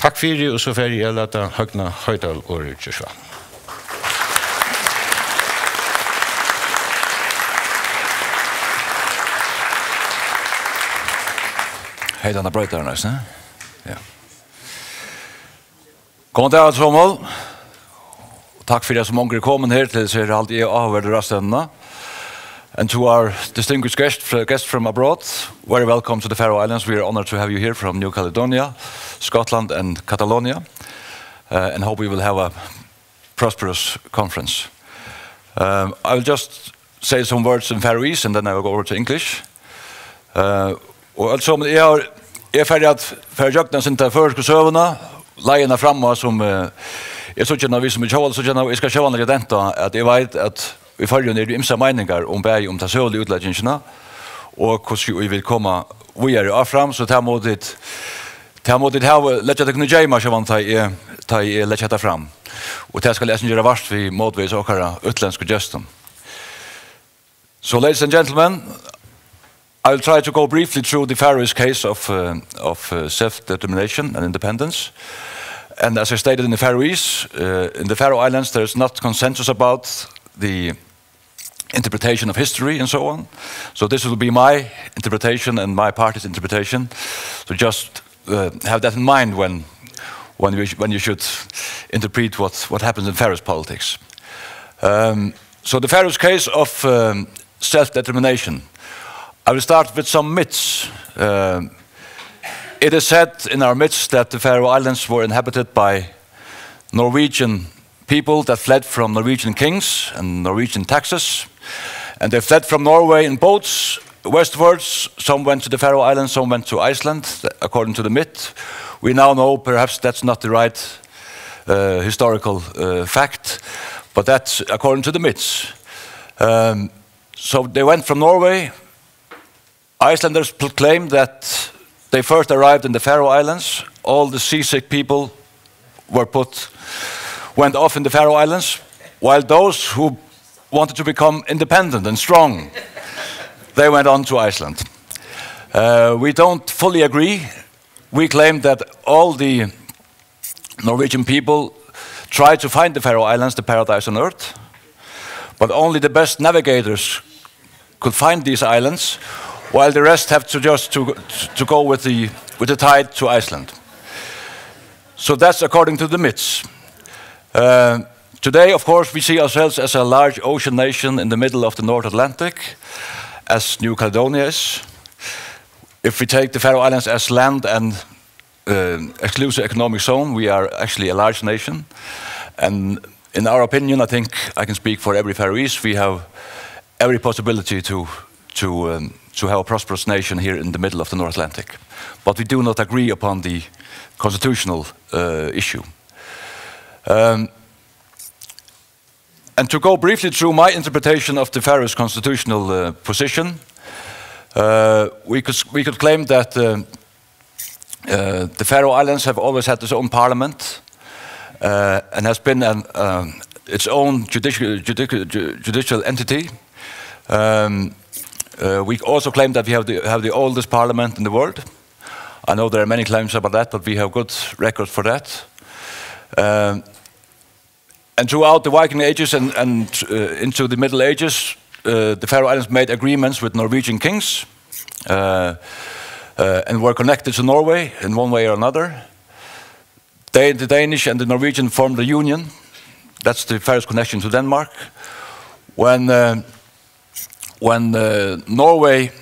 Takk fyri, og så fyri jeg lata Høgni Hoydal og Rydgjørsva. Hei, denne brøyteren, ne? Ja. God dag, Trommel. Takk for at så mange er kommet her til å alt i avhørte ráðstevna. And to our distinguished guests from abroad, very welcome to the Faroe Islands. We are honored to have you here from New Caledonia, Scotland and Catalonia, and hope we will have a prosperous conference. I will just say some words in Faroese and then I will go over to English. Og altså, jeg er ferdig at Føroyar sin til førske søvende, leiene fremme som jeg så ikke når vi som er kjøvende, så jeg skal kjøvende litt denta, at jeg vet at vi følger ned imse meninger om bæg om det søvlige utleggingene, og hvordan vi vil komme videre av frem, så det må dit lett at jeg kunne gjøre meg kjøvende til jeg lett dette frem. Og det skal lesen gjøre verst vi måtvis åkere utländske gesten. So, ladies and gentlemen, I will try to go briefly through the Faroese case of self-determination and independence. And as I stated in the Faroese, in the Faroe Islands there is not consensus about the interpretation of history and so on. So this will be my interpretation and my party's interpretation. So just have that in mind when you should interpret what happens in Faroese politics. So the Faroese case of self-determination. I will start with some myths. It is said in our midst that the Faroe Islands were inhabited by Norwegian people that fled from Norwegian kings and Norwegian taxes. And they fled from Norway in boats westwards. Some went to the Faroe Islands, some went to Iceland, according to the myth. We now know perhaps that's not the right historical fact, but that's according to the myths. So they went from Norway. Icelanders claim that they first arrived in the Faroe Islands. All the seasick people went off in the Faroe Islands, while those who wanted to become independent and strong, they went on to Iceland. We don't fully agree. We claim that all the Norwegian people tried to find the Faroe Islands, the paradise on earth, but only the best navigators could find these islands, while the rest have to just to go with the tide to Iceland. So that's according to the myths. Today, of course, we see ourselves as a large ocean nation in the middle of the North Atlantic, as New Caledonia is. If we take the Faroe Islands as land and exclusive economic zone, we are actually a large nation. And in our opinion, I think I can speak for every Faroese, we have every possibility to have a prosperous nation here in the middle of the North Atlantic. But we do not agree upon the constitutional issue. And to go briefly through my interpretation of the Faroese constitutional position, we could claim that the Faroe Islands have always had its own parliament and has been its own judicial entity. We also claim that we have the oldest parliament in the world. I know there are many claims about that, but we have good records for that. And throughout the Viking Ages and into the Middle Ages, the Faroe Islands made agreements with Norwegian kings and were connected to Norway in one way or another. The Danish and the Norwegian formed a union. That's the Faroese connection to Denmark. When Norway,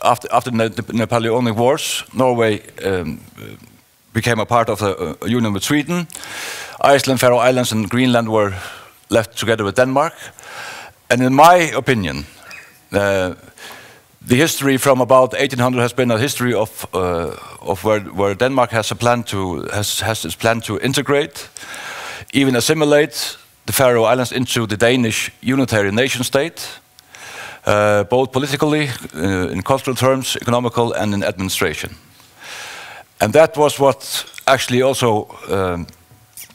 after the Napoleonic Wars, Norway became a part of a union with Sweden. Iceland, Faroe Islands and Greenland were left together with Denmark. And in my opinion, the history from about 1800 has been a history of where Denmark has its plan to integrate, even assimilate the Faroe Islands into the Danish unitary nation state, both politically, in cultural terms, economical, and in administration. And that was what actually also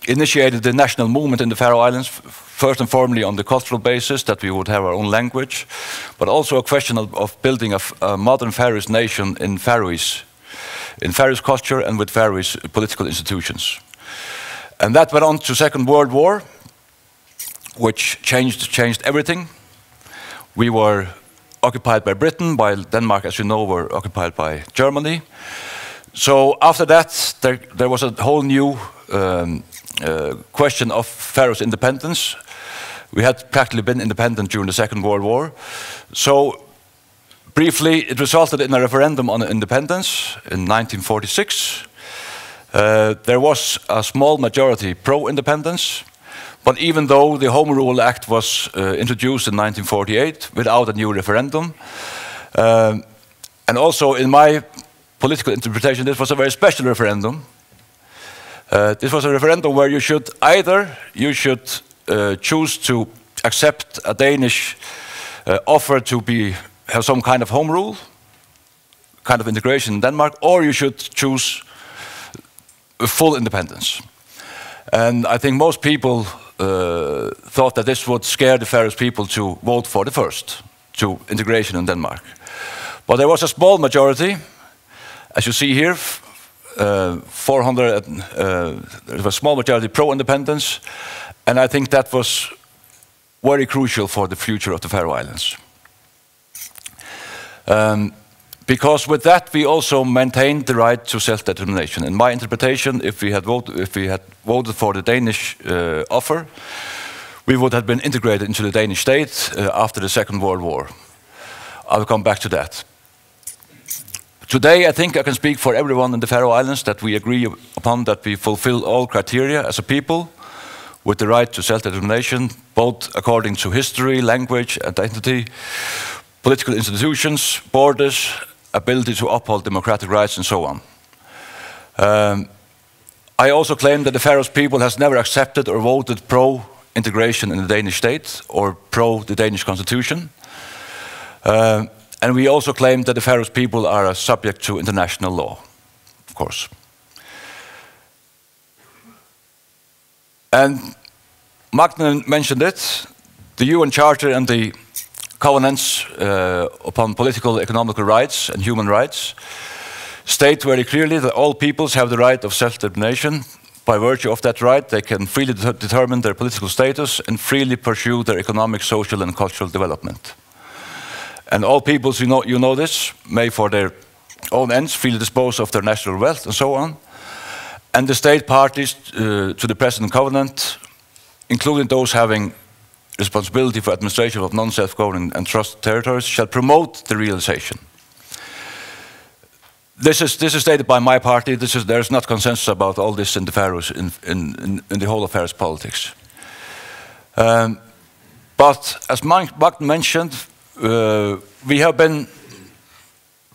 initiated the national movement in the Faroe Islands, first and foremost on the cultural basis, that we would have our own language, but also a question of building a modern Faroese nation in Faroese, in Faroese culture and with Faroese political institutions. And that went on to Second World War, which changed everything. We were occupied by Britain, while Denmark, as you know, were occupied by Germany. So after that, there was a whole new question of Faroese independence. We had practically been independent during the Second World War. So briefly, it resulted in a referendum on independence in 1946. There was a small majority pro-independence, but even though the Home Rule Act was introduced in 1948 without a new referendum, and also in my political interpretation, this was a very special referendum. This was a referendum where you should choose to accept a Danish offer to have some kind of home rule, kind of integration in Denmark, or you should choose full independence. And I think most people thought that this would scare the Faroese people to vote for the first, to integration in Denmark. But there was a small majority, as you see here, 400, there was a small majority pro-independence, and I think that was very crucial for the future of the Faroe Islands. Because with that we also maintained the right to self-determination. In my interpretation, if we had voted for the Danish offer, we would have been integrated into the Danish state after the Second World War. I'll come back to that. Today, I think I can speak for everyone in the Faroe Islands that we agree upon that we fulfill all criteria as a people with the right to self-determination, both according to history, language, identity, political institutions, borders, ability to uphold democratic rights, and so on. I also claim that the Faroese people has never accepted or voted pro-integration in the Danish state or pro the Danish constitution. And we also claim that the Faroese people are subject to international law, of course. And Magne mentioned it, the UN Charter and the covenants upon political, economical rights and human rights state very clearly that all peoples have the right of self-determination. By virtue of that right, they can freely determine their political status and freely pursue their economic, social, and cultural development. And all peoples, you know this, may for their own ends freely dispose of their national wealth and so on. And the state parties to the present covenant, including those having responsibility for administration of non-self-governing and trust territories, shall promote the realization. This is stated by my party. There is not consensus about all this in the Faroes, in the whole of Faroese politics. But as Magne mentioned, we have been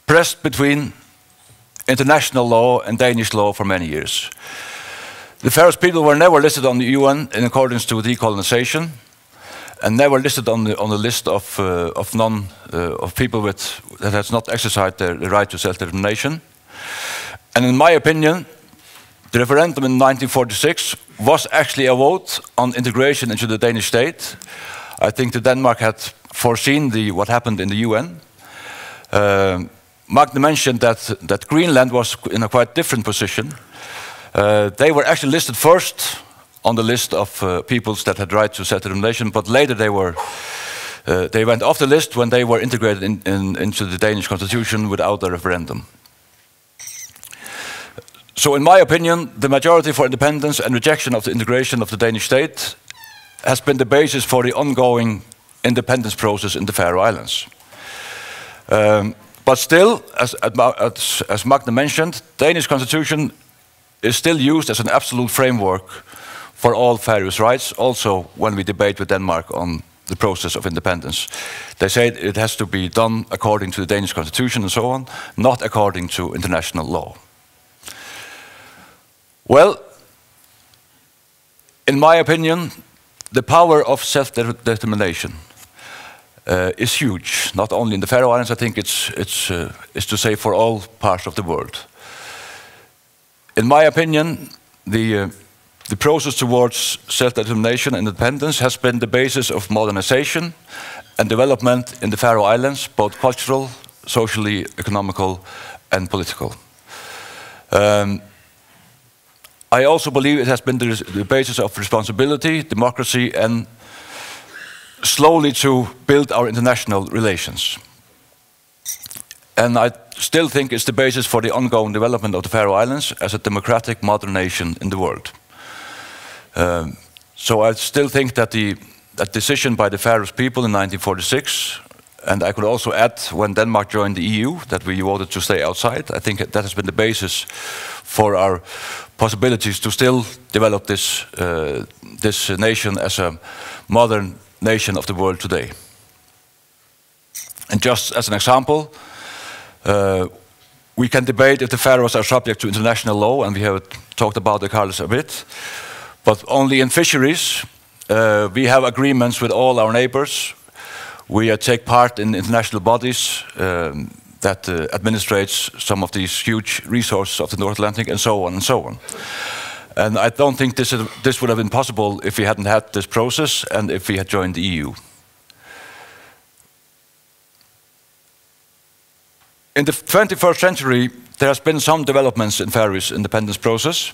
pressed between international law and Danish law for many years. The Faroese people were never listed on the UN in accordance to decolonization, and never listed on the list of people that has not exercised the right to self-determination. And in my opinion, the referendum in 1946 was actually a vote on integration into the Danish state. I think that Denmark had foreseen what happened in the UN. Magne mentioned that Greenland was in a quite different position. They were actually listed first on the list of peoples that had right to self-determination, but later they went off the list when they were integrated into the Danish constitution without a referendum. So in my opinion, the majority for independence and rejection of the integration of the Danish state has been the basis for the ongoing independence process in the Faroe Islands. But still, as Magne mentioned, the Danish constitution is still used as an absolute framework for all Faroese rights, also when we debate with Denmark on the process of independence. They say it has to be done according to the Danish constitution and so on, not according to international law. Well, in my opinion, the power of self-determination is huge, not only in the Faroe Islands. I think it's to say for all parts of the world. In my opinion, the process towards self-determination and independence has been the basis of modernization and development in the Faroe Islands, both cultural, socially, economical, and political. I also believe it has been the basis of responsibility, democracy, and slowly to build our international relations. And I still think it's the basis for the ongoing development of the Faroe Islands as a democratic modern nation in the world. So I still think that that decision by the Faroese people in 1946, and I could also add when Denmark joined the EU, that we voted to stay outside, I think that has been the basis for our possibilities to still develop this nation as a modern nation of the world today. And just as an example, we can debate if the Faroes are subject to international law, and we have talked about the Carlos a bit, but only in fisheries, we have agreements with all our neighbors. We take part in international bodies that administrates some of these huge resources of the North Atlantic, and so on and so on. And I don't think this would have been possible if we hadn't had this process and if we had joined the EU. In the 21st century, there has been some developments in Faroese independence process.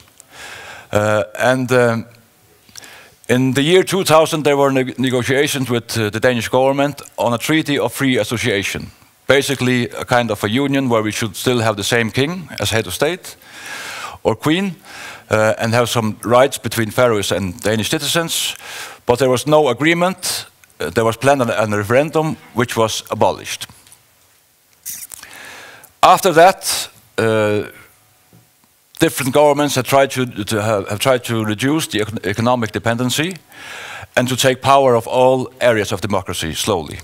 In the year 2000, there were negotiations with the Danish government on a treaty of free association. Basically, a kind of a union where we should still have the same king as head of state or queen, and have some rights between Faroes and Danish citizens. But there was no agreement. There was planned a referendum, which was abolished. After that, different governments have tried to reduce the economic dependency and to take power of all areas of democracy slowly.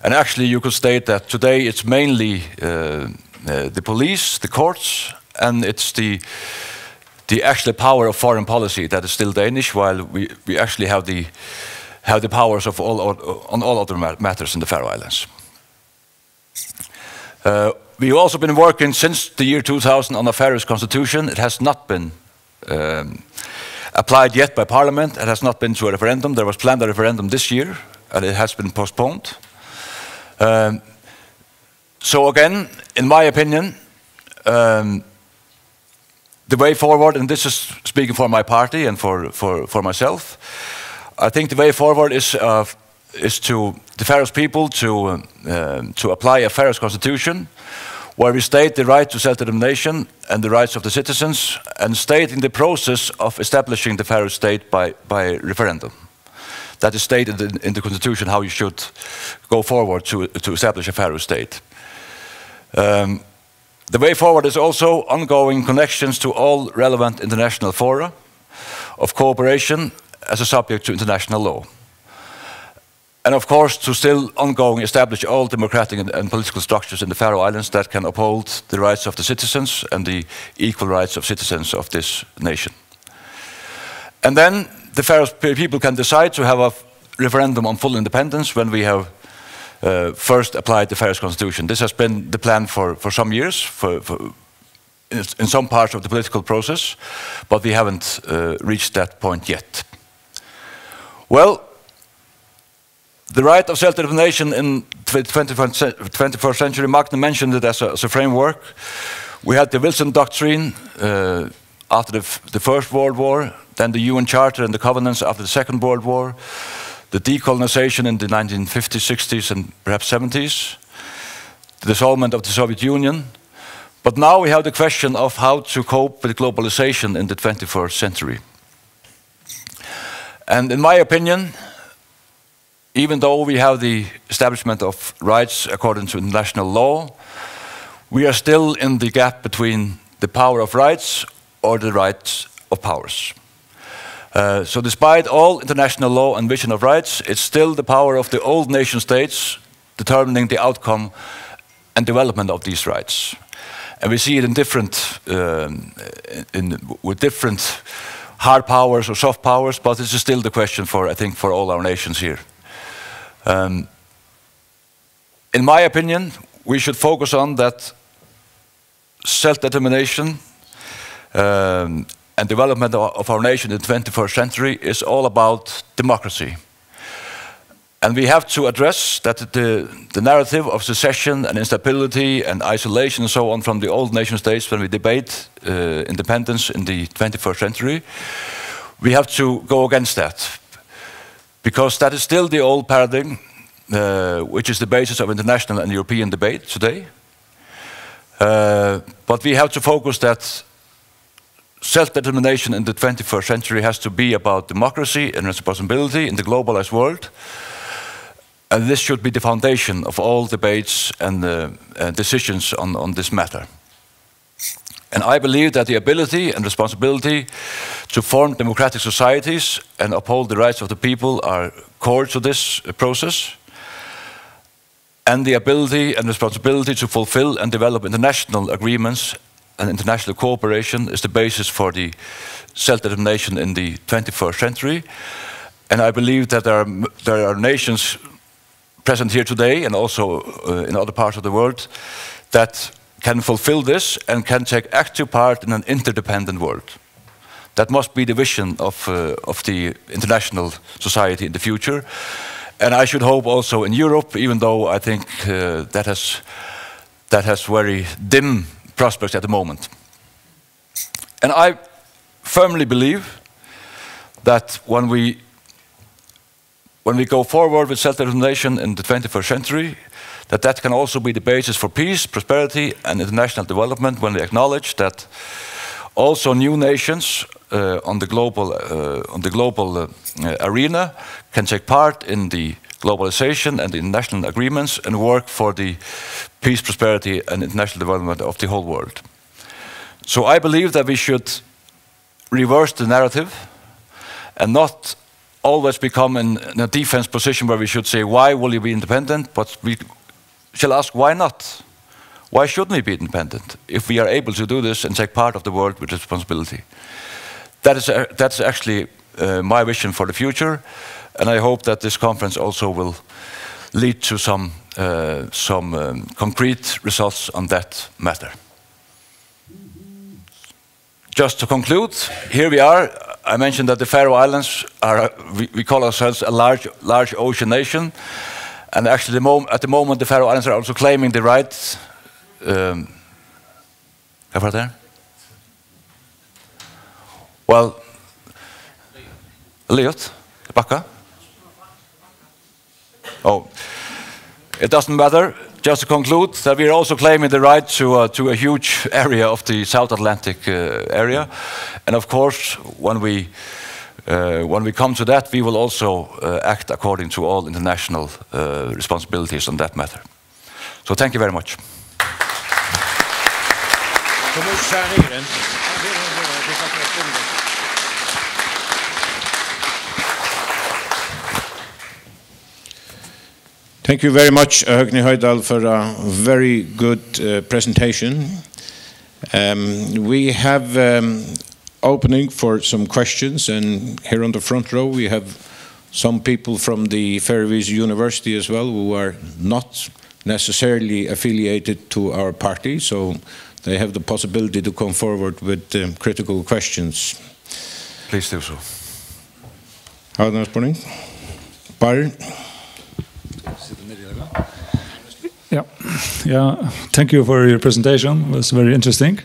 And actually, you could state that today it's mainly the police, the courts, and it's the actual power of foreign policy that is still Danish, while we actually have the powers of on all other matters in the Faroe Islands. We've also been working since the year 2000 on the Faroese constitution. It has not been applied yet by Parliament. It has not been to a referendum. There was planned a referendum this year, and it has been postponed. So again, in my opinion, the way forward, and this is speaking for my party and for myself, I think the way forward is to the Faroese people to apply a Faroese constitution where we state the right to self-determination and the rights of the citizens, and stating the process of establishing the Faroe state by referendum. That is stated in the constitution how you should go forward to establish a Faroe state. The way forward is also ongoing connections to all relevant international fora of cooperation as a subject to international law. And of course, to still ongoing establish all democratic and political structures in the Faroe Islands that can uphold the rights of the citizens and the equal rights of citizens of this nation. And then the Faroe people can decide to have a referendum on full independence when we have first applied the Faroese constitution. This has been the plan for some years, in some parts of the political process, but we haven't reached that point yet. Well, the right of self-determination in the 21st century, Magne mentioned it as a framework. We had the Wilson Doctrine after the First World War, then the UN Charter and the Covenants after the Second World War, the decolonization in the 1950s, 60s, and perhaps 70s, the dissolvement of the Soviet Union. But now we have the question of how to cope with globalization in the 21st century. And in my opinion, even though we have the establishment of rights according to international law, we are still in the gap between the power of rights or the rights of powers. So despite all international law and vision of rights, it's still the power of the old nation states determining the outcome and development of these rights. And we see it in with different hard powers or soft powers, but this is still the question I think, for all our nations here. In my opinion, we should focus on that self-determination and development of our nation in the 21st century is all about democracy. And we have to address that the narrative of secession and instability and isolation and so on from the old nation states when we debate independence in the 21st century, we have to go against that. Because that is still the old paradigm, which is the basis of international and European debate today. But we have to focus that self-determination in the 21st century has to be about democracy and responsibility in the globalized world. And this should be the foundation of all debates and decisions on this matter. And I believe that the ability and responsibility to form democratic societies and uphold the rights of the people are core to this process. And the ability and responsibility to fulfill and develop international agreements and international cooperation is the basis for the self-determination in the 21st century. And I believe that there are nations present here today and also in other parts of the world that can fulfill this and can take active part in an interdependent world. That must be the vision of the international society in the future. And I should hope also in Europe, even though I think that has very dim prospects at the moment. And I firmly believe that when we go forward with self-determination in the 21st century, that can also be the basis for peace, prosperity, and international development when we acknowledge that also new nations on the global arena can take part in the globalization and the international agreements and work for the peace, prosperity, and international development of the whole world. So I believe that we should reverse the narrative and not always become in a defense position where we should say, why will you be independent? But we shall ask, why not? Why shouldn't we be independent if we are able to do this and take part of the world with responsibility? That's actually my vision for the future, and I hope that this conference also will lead to some concrete results on that matter. Just to conclude, here we are. I mentioned that the Faroe Islands are, we call ourselves a large ocean nation, and actually at the moment the Faroe Islands are also claiming the right. Over there? Well, Liot, Bakka? Oh, it doesn't matter. Just to conclude, that we are also claiming the right to a huge area of the South Atlantic area, and of course, when we come to that, we will also act according to all international responsibilities on that matter. So, thank you very much. Thank you very much, Høgni Hoydal, for a very good presentation. We have opening for some questions, and here on the front row we have some people from the Føroya University as well who are not necessarily affiliated to our party, so they have the possibility to come forward with critical questions. Please do so. Morning. Bar. Yeah. Thank you for your presentation. It was very interesting.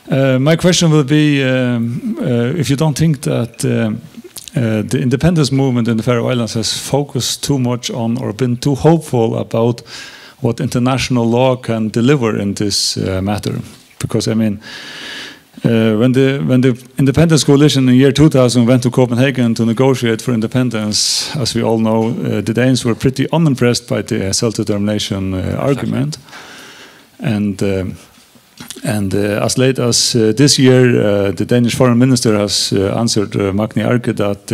My question will be, if you don't think that the independence movement in the Faroe Islands has focused too much on or been too hopeful about what international law can deliver in this matter. Because, I mean, when the independence coalition in the year 2000 went to Copenhagen to negotiate for independence, as we all know, the Danes were pretty unimpressed by the self-determination argument. And as late as this year, the Danish foreign minister has answered Magni Arke that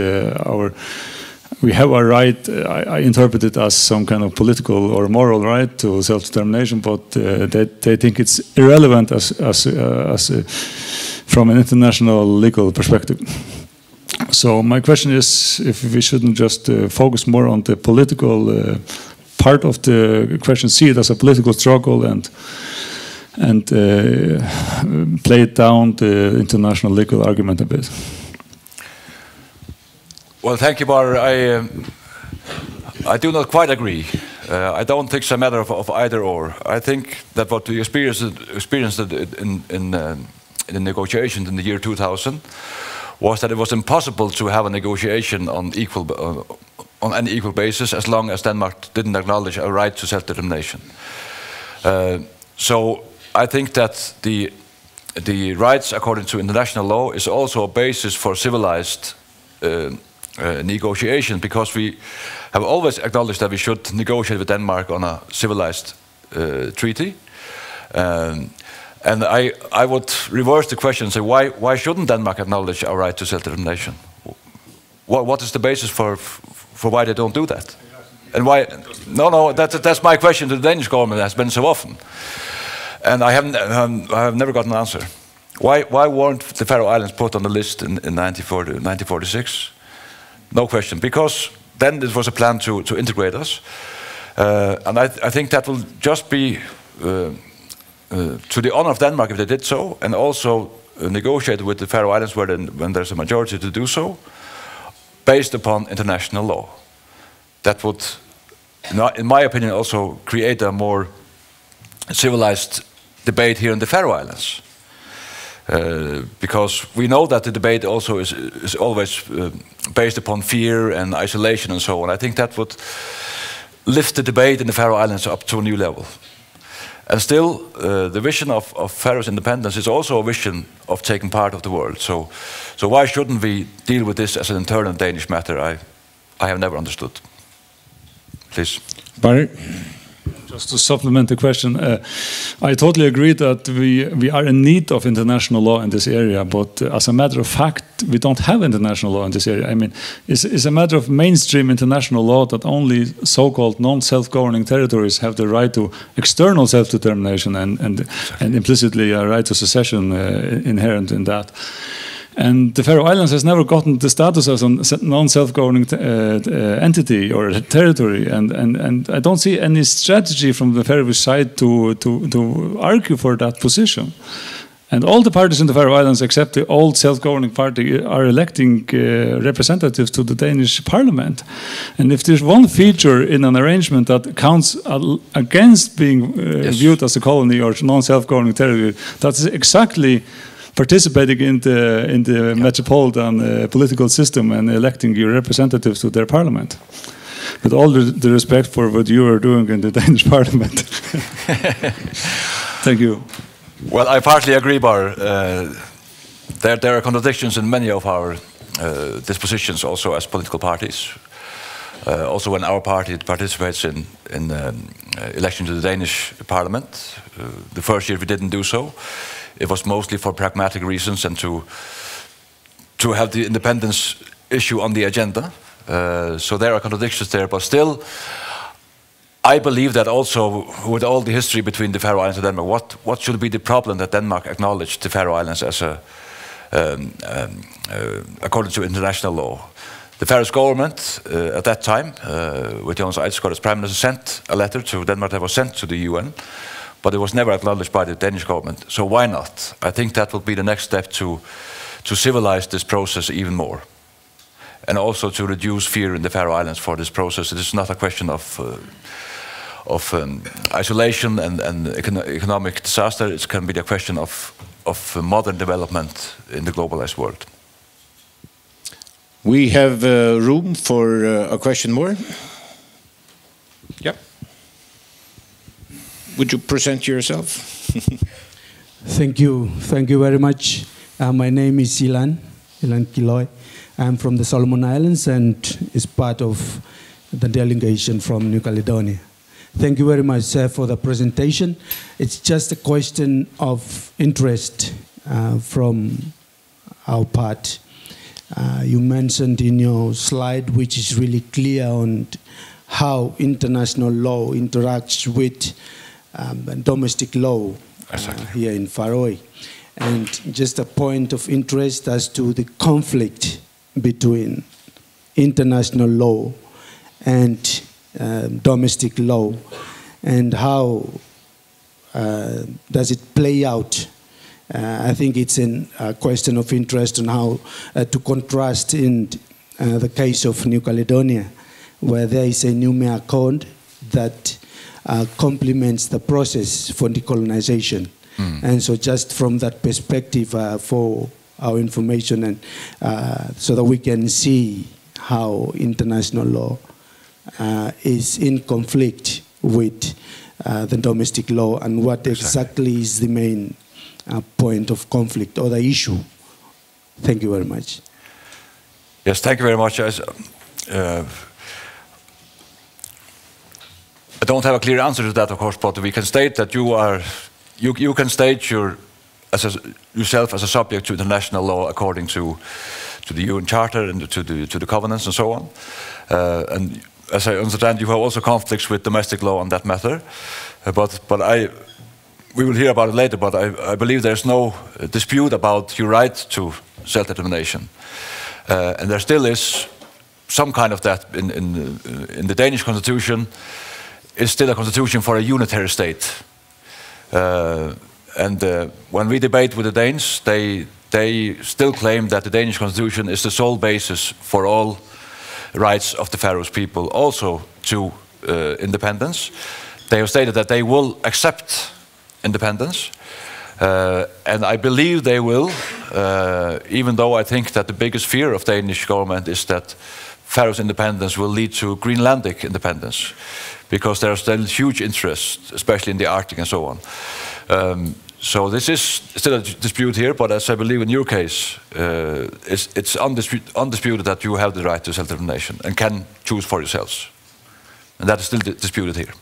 we have a right, I interpret it as some kind of political or moral right to self-determination, but they think it's irrelevant from an international legal perspective. So my question is if we shouldn't just focus more on the political part of the question, see it as a political struggle and play it down the international legal argument a bit. Well, thank you, Bar. I do not quite agree. I don't think it's a matter of either or. I think that what we experienced in the negotiations in the year 2000 was that it was impossible to have a negotiation on any equal basis as long as Denmark didn't acknowledge a right to self-determination. So I think that the rights according to international law is also a basis for civilized negotiation, because we have always acknowledged that we should negotiate with Denmark on a civilized treaty. And I would reverse the question and say, why shouldn't Denmark acknowledge our right to self-determination? What is the basis for why they don't do that? And why? No, that's my question to the Danish government. It has been so often, and I have never got an answer. Why weren't the Faroe Islands put on the list in 1946? No question, because then it was a plan to integrate us, and I think that will just be to the honor of Denmark if they did so, and also negotiate with the Faroe Islands when there's a majority to do so, based upon international law. That would, in my opinion, also create a more civilized debate here in the Faroe Islands. Because we know that the debate also is always based upon fear and isolation and so on. I think that would lift the debate in the Faroe Islands up to a new level. And still, the vision of Faroe's independence is also a vision of taking part of the world. So why shouldn't we deal with this as an internal Danish matter? I have never understood. Please. Barry? Just to supplement the question, I totally agree that we are in need of international law in this area, but as a matter of fact, we don't have international law in this area. I mean, it's a matter of mainstream international law that only so-called non-self-governing territories have the right to external self-determination and implicitly a right to secession inherent in that. And the Faroe Islands has never gotten the status as a non-self-governing entity or a territory, and I don't see any strategy from the Faroe side to argue for that position. And all the parties in the Faroe Islands, except the old self-governing party, are electing representatives to the Danish parliament. And if there's one feature in an arrangement that counts against being viewed as a colony or non-self-governing territory, that's exactly participating in the metropolitan political system and electing your representatives to their parliament. With all the respect for what you are doing in the Danish parliament. Thank you. Well, I partly agree, Bar. There are contradictions in many of our dispositions also as political parties. Also when our party participates in election to the Danish parliament. The first year we didn't do so. It was mostly for pragmatic reasons and to have the independence issue on the agenda. So there are contradictions there, but still, I believe that also with all the history between the Faroe Islands and Denmark, what should be the problem that Denmark acknowledged the Faroe Islands as according to international law? The Faroese government at that time, with Jonas Eidskog as Prime Minister, sent a letter to Denmark that was sent to the UN, but it was never acknowledged by the Danish government. So why not? I think that will be the next step to civilize this process even more, and also to reduce fear in the Faroe Islands for this process. It is not a question of isolation and economic disaster. It can be the question of modern development in the globalized world. We have room for a question more. Yep. Would you present yourself? Thank you very much. My name is Ilan Kiloi. I'm from the Solomon Islands and is part of the delegation from New Caledonia. Thank you very much, sir, for the presentation. It's just a question of interest from our part. You mentioned in your slide, which is really clear on how international law interacts with domestic law here in Føroya. And just a point of interest as to the conflict between international law and domestic law, and how does it play out? I think it's a question of interest on how to contrast in the case of New Caledonia, where there is a Nume Accord that complements the process for decolonization. And so just from that perspective for our information and so that we can see how international law is in conflict with the domestic law and what exactly is the main point of conflict or the issue. Thank you very much. Yes, thank you very much. I don't have a clear answer to that, of course, but we can state that you can state yourself as a subject to international law according to the UN Charter and to the covenants and so on. And as I understand, you have also conflicts with domestic law on that matter. We will hear about it later, but I believe there's no dispute about your right to self-determination. And there still is some kind of that in the Danish constitution. It's still a constitution for a unitary state. When we debate with the Danes, they still claim that the Danish constitution is the sole basis for all rights of the Faroes people, also to independence. They have stated that they will accept independence, and I believe they will, even though I think that the biggest fear of the Danish government is that Faroes independence will lead to Greenlandic independence, because there are still huge interests, especially in the Arctic and so on. So this is still a dispute here, but as I believe in your case, it's undisputed that you have the right to self-determination and can choose for yourselves. And that is still disputed here.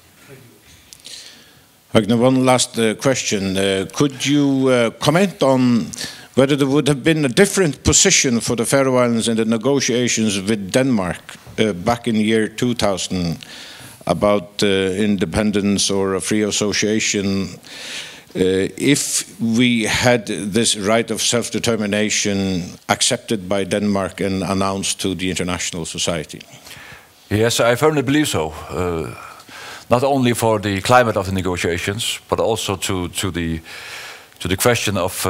Høgni, one last question. Could you comment on whether there would have been a different position for the Faroe Islands in the negotiations with Denmark back in the year 2000 about independence or a free association, if we had this right of self-determination accepted by Denmark and announced to the international society? Yes, I firmly believe so. Not only for the climate of the negotiations, but also to the question of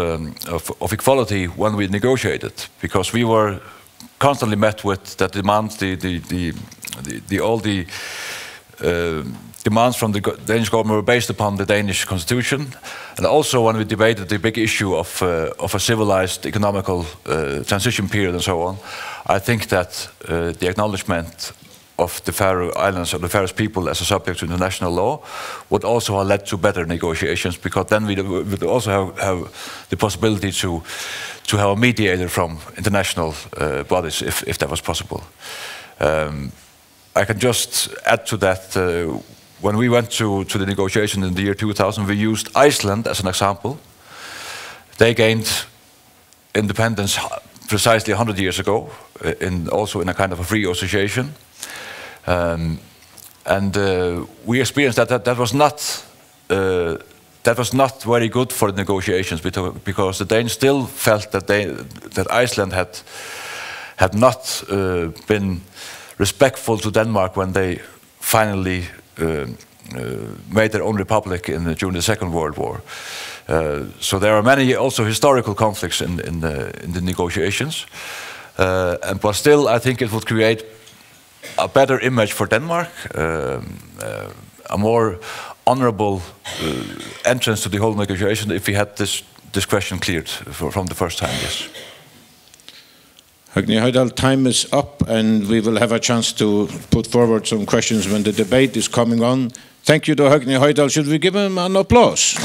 equality when we negotiated, because we were constantly met with that demands, all the demands from the Danish government were based upon the Danish constitution, and also when we debated the big issue of a civilized economical transition period and so on. I think that the acknowledgement of the Faroe Islands or the Faroes people as a subject to international law would also have led to better negotiations, because then we would also have the possibility to have a mediator from international bodies if that was possible. I can just add to that, when we went to the negotiation in the year 2000, we used Iceland as an example. They gained independence precisely 100 years ago, also in a kind of a free association. We experienced that was not very good for the negotiations, because the Danes still felt that Iceland had not been respectful to Denmark when they finally made their own republic during the Second World War. So there are many also historical conflicts in the negotiations, but still I think it would create a better image for Denmark, a more honorable entrance to the whole negotiation if we had this question cleared from the first time, yes. Høgni Hoydal, time is up, and we will have a chance to put forward some questions when the debate is coming on. Thank you to Høgni Hoydal. Should we give him an applause?